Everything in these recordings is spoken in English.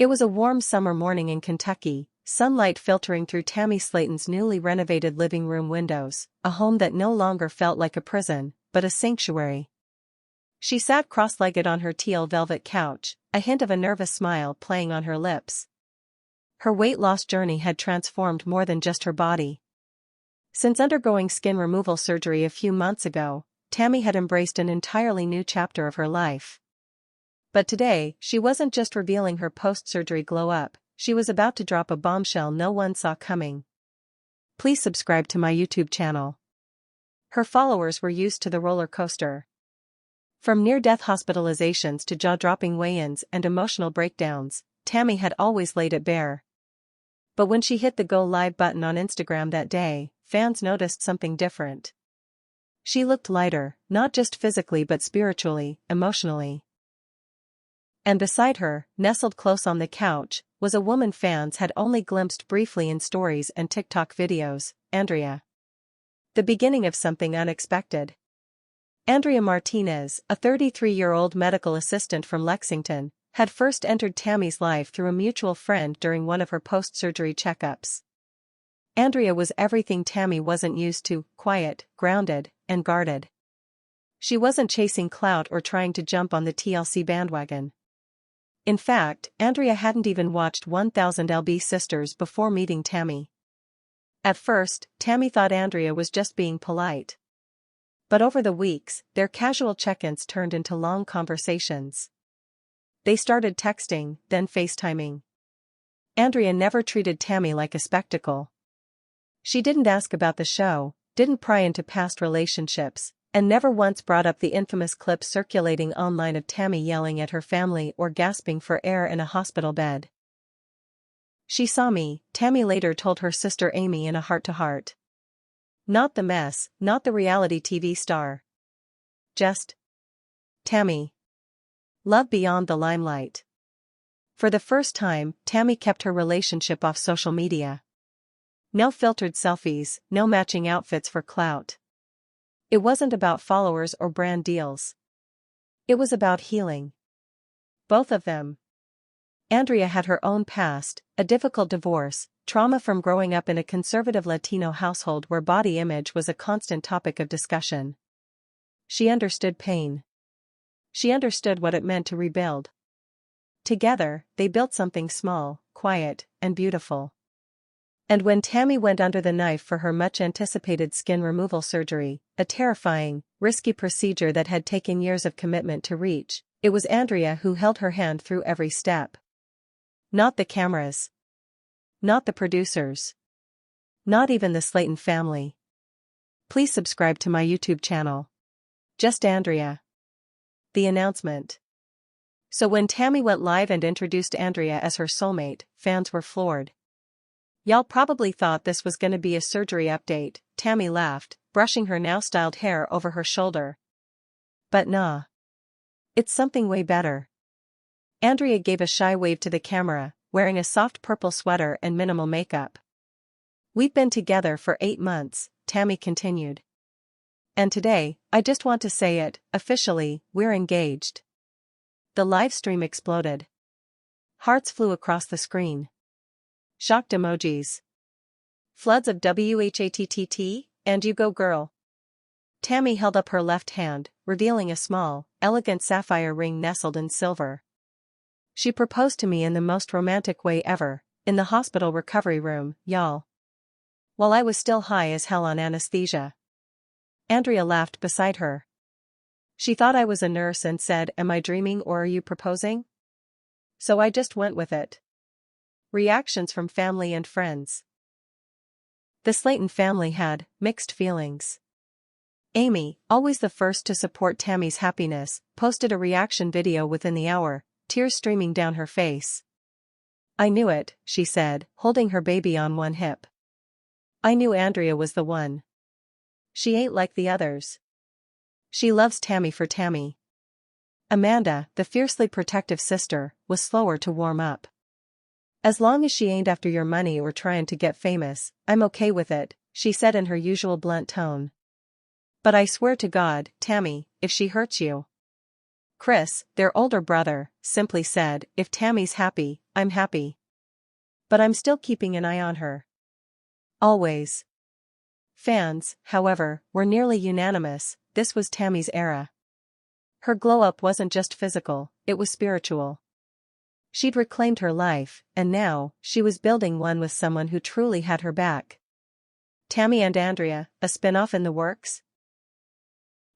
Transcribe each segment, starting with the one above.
It was a warm summer morning in Kentucky, sunlight filtering through Tammy Slaton's newly renovated living room windows, a home that no longer felt like a prison, but a sanctuary. She sat cross-legged on her teal velvet couch, a hint of a nervous smile playing on her lips. Her weight loss journey had transformed more than just her body. Since undergoing skin removal surgery a few months ago, Tammy had embraced an entirely new chapter of her life. But today, she wasn't just revealing her post-surgery glow-up, she was about to drop a bombshell no one saw coming. Please subscribe to my YouTube channel. Her followers were used to the roller coaster. From near-death hospitalizations to jaw-dropping weigh-ins and emotional breakdowns, Tammy had always laid it bare. But when she hit the Go Live button on Instagram that day, fans noticed something different. She looked lighter, not just physically but spiritually, emotionally. And beside her, nestled close on the couch, was a woman fans had only glimpsed briefly in stories and TikTok videos, Andrea. The beginning of something unexpected. Andrea Martinez, a 33-year-old medical assistant from Lexington, had first entered Tammy's life through a mutual friend during one of her post-surgery checkups. Andrea was everything Tammy wasn't used to: quiet, grounded, and guarded. She wasn't chasing clout or trying to jump on the TLC bandwagon. In fact, Andrea hadn't even watched 1000 LB Sisters before meeting Tammy. At first, Tammy thought Andrea was just being polite. But over the weeks, their casual check-ins turned into long conversations. They started texting, then FaceTiming. Andrea never treated Tammy like a spectacle. She didn't ask about the show, didn't pry into past relationships, and never once brought up the infamous clip circulating online of Tammy yelling at her family or gasping for air in a hospital bed. "She saw me," Tammy later told her sister Amy in a heart-to-heart. Not the mess, not the reality TV star. Just Tammy. Love beyond the limelight. For the first time, Tammy kept her relationship off social media. No filtered selfies, no matching outfits for clout. It wasn't about followers or brand deals. It was about healing. Both of them. Andrea had her own past, a difficult divorce, trauma from growing up in a conservative Latino household where body image was a constant topic of discussion. She understood pain. She understood what it meant to rebuild. Together, they built something small, quiet, and beautiful. And when Tammy went under the knife for her much-anticipated skin removal surgery, a terrifying, risky procedure that had taken years of commitment to reach, it was Andrea who held her hand through every step. Not the cameras. Not the producers. Not even the Slaton family. Please subscribe to my YouTube channel. Just Andrea. The announcement. So when Tammy went live and introduced Andrea as her soulmate, fans were floored. "Y'all probably thought this was gonna be a surgery update," Tammy laughed, brushing her now-styled hair over her shoulder. "But nah. It's something way better." Andrea gave a shy wave to the camera, wearing a soft purple sweater and minimal makeup. "We've been together for 8 months, Tammy continued. "And today, I just want to say it, officially, we're engaged." The live stream exploded. Hearts flew across the screen. Shocked emojis. Floods of WHATTT, and you go girl. Tammy held up her left hand, revealing a small, elegant sapphire ring nestled in silver. "She proposed to me in the most romantic way ever, in the hospital recovery room, y'all. While I was still high as hell on anesthesia." Andrea laughed beside her. "She thought I was a nurse and said, 'Am I dreaming or are you proposing?' So I just went with it." Reactions from family and friends. The Slaton family had mixed feelings. Amy, always the first to support Tammy's happiness, posted a reaction video within the hour, tears streaming down her face. "I knew it," she said, holding her baby on one hip. "I knew Andrea was the one. She ain't like the others. She loves Tammy for Tammy." Amanda, the fiercely protective sister, was slower to warm up. "As long as she ain't after your money or trying to get famous, I'm okay with it," she said in her usual blunt tone. "But I swear to God, Tammy, if she hurts you." Chris, their older brother, simply said, "If Tammy's happy, I'm happy. But I'm still keeping an eye on her. Always. Fans, however, were nearly unanimous, this was Tammy's era. Her glow-up wasn't just physical, it was spiritual. She'd reclaimed her life, and now, she was building one with someone who truly had her back. Tammy and Andrea, a spin-off in the works?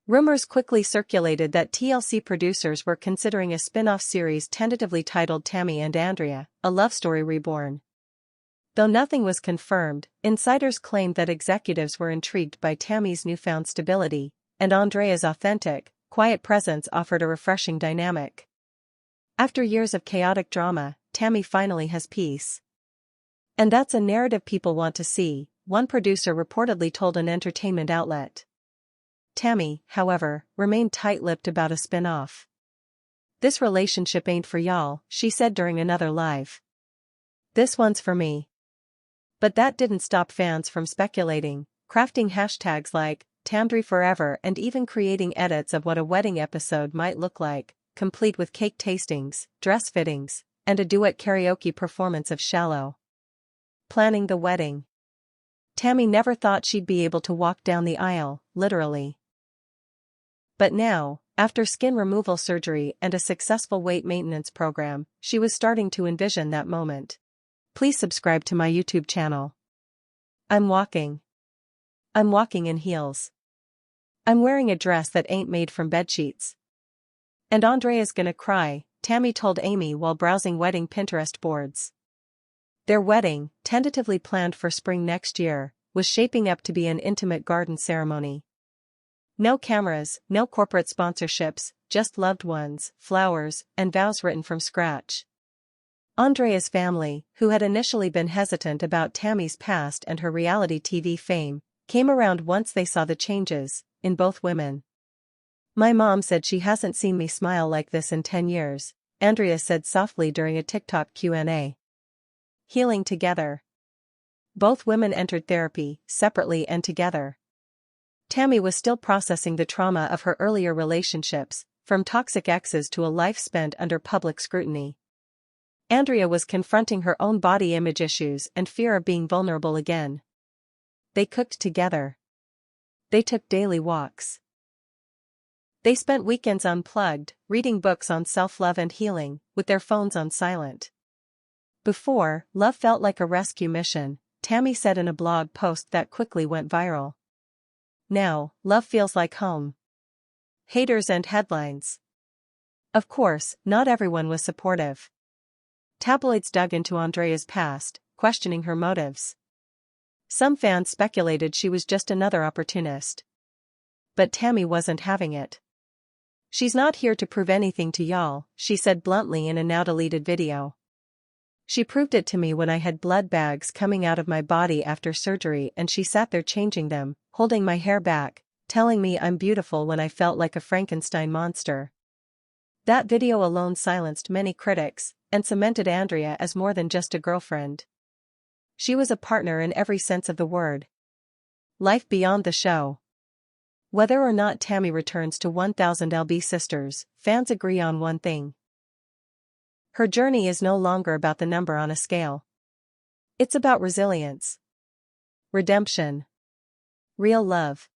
Rumors quickly circulated that TLC producers were considering a spin-off series tentatively titled Tammy and Andrea, a love story reborn. Though nothing was confirmed, insiders claimed that executives were intrigued by Tammy's newfound stability, and Andrea's authentic, quiet presence offered a refreshing dynamic. After years of chaotic drama, Tammy finally has peace. And that's a narrative people want to see, one producer reportedly told an entertainment outlet. Tammy, however, remained tight-lipped about a spin-off. "This relationship ain't for y'all," she said during another live. "This one's for me." But that didn't stop fans from speculating, crafting hashtags like Tamdry Forever and even creating edits of what a wedding episode might look like, complete with cake tastings, dress fittings, and a duet karaoke performance of Shallow. Planning the wedding. Tammy never thought she'd be able to walk down the aisle, literally. But now, after skin removal surgery and a successful weight maintenance program, she was starting to envision that moment. Please subscribe to my YouTube channel. I'm walking in heels. I'm wearing a dress that ain't made from bedsheets. And Andrea's gonna cry, Tammy told Amy while browsing wedding Pinterest boards. Their wedding, tentatively planned for spring next year, was shaping up to be an intimate garden ceremony. No cameras, no corporate sponsorships, just loved ones, flowers, and vows written from scratch. Andrea's family, who had initially been hesitant about Tammy's past and her reality TV fame, came around once they saw the changes in both women. "My mom said she hasn't seen me smile like this in 10 years, Andrea said softly during a TikTok Q&A. Healing together. Both women entered therapy, separately and together. Tammy was still processing the trauma of her earlier relationships, from toxic exes to a life spent under public scrutiny. Andrea was confronting her own body image issues and fear of being vulnerable again. They cooked together. They took daily walks. They spent weekends unplugged, reading books on self-love and healing, with their phones on silent. Before, love felt like a rescue mission, Tammy said in a blog post that quickly went viral. Now, love feels like home. Haters and headlines. Of course, not everyone was supportive. Tabloids dug into Andrea's past, questioning her motives. Some fans speculated she was just another opportunist. But Tammy wasn't having it. "She's not here to prove anything to y'all," she said bluntly in a now-deleted video. "She proved it to me when I had blood bags coming out of my body after surgery and she sat there changing them, holding my hair back, telling me I'm beautiful when I felt like a Frankenstein monster." That video alone silenced many critics, and cemented Andrea as more than just a girlfriend. She was a partner in every sense of the word. Life beyond the show. Whether or not Tammy returns to 1000 LB Sisters, fans agree on one thing. Her journey is no longer about the number on a scale. It's about resilience. Redemption. Real love.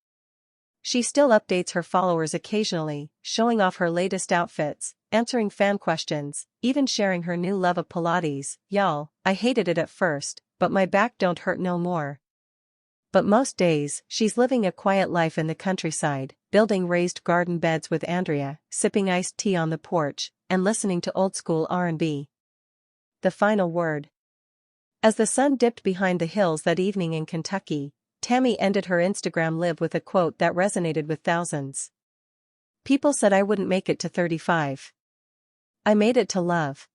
She still updates her followers occasionally, showing off her latest outfits, answering fan questions, even sharing her new love of Pilates. "Y'all, I hated it at first, but my back don't hurt no more." But most days, she's living a quiet life in the countryside, building raised garden beds with Andrea, sipping iced tea on the porch, and listening to old-school R&B. The final word. As the sun dipped behind the hills that evening in Kentucky, Tammy ended her Instagram live with a quote that resonated with thousands. "People said I wouldn't make it to 35. I made it to love."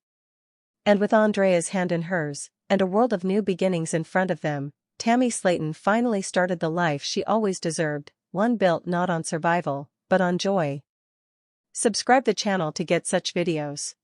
And with Andrea's hand in hers, and a world of new beginnings in front of them, Tammy Slaton finally started the life she always deserved, one built not on survival, but on joy. Subscribe the channel to get such videos.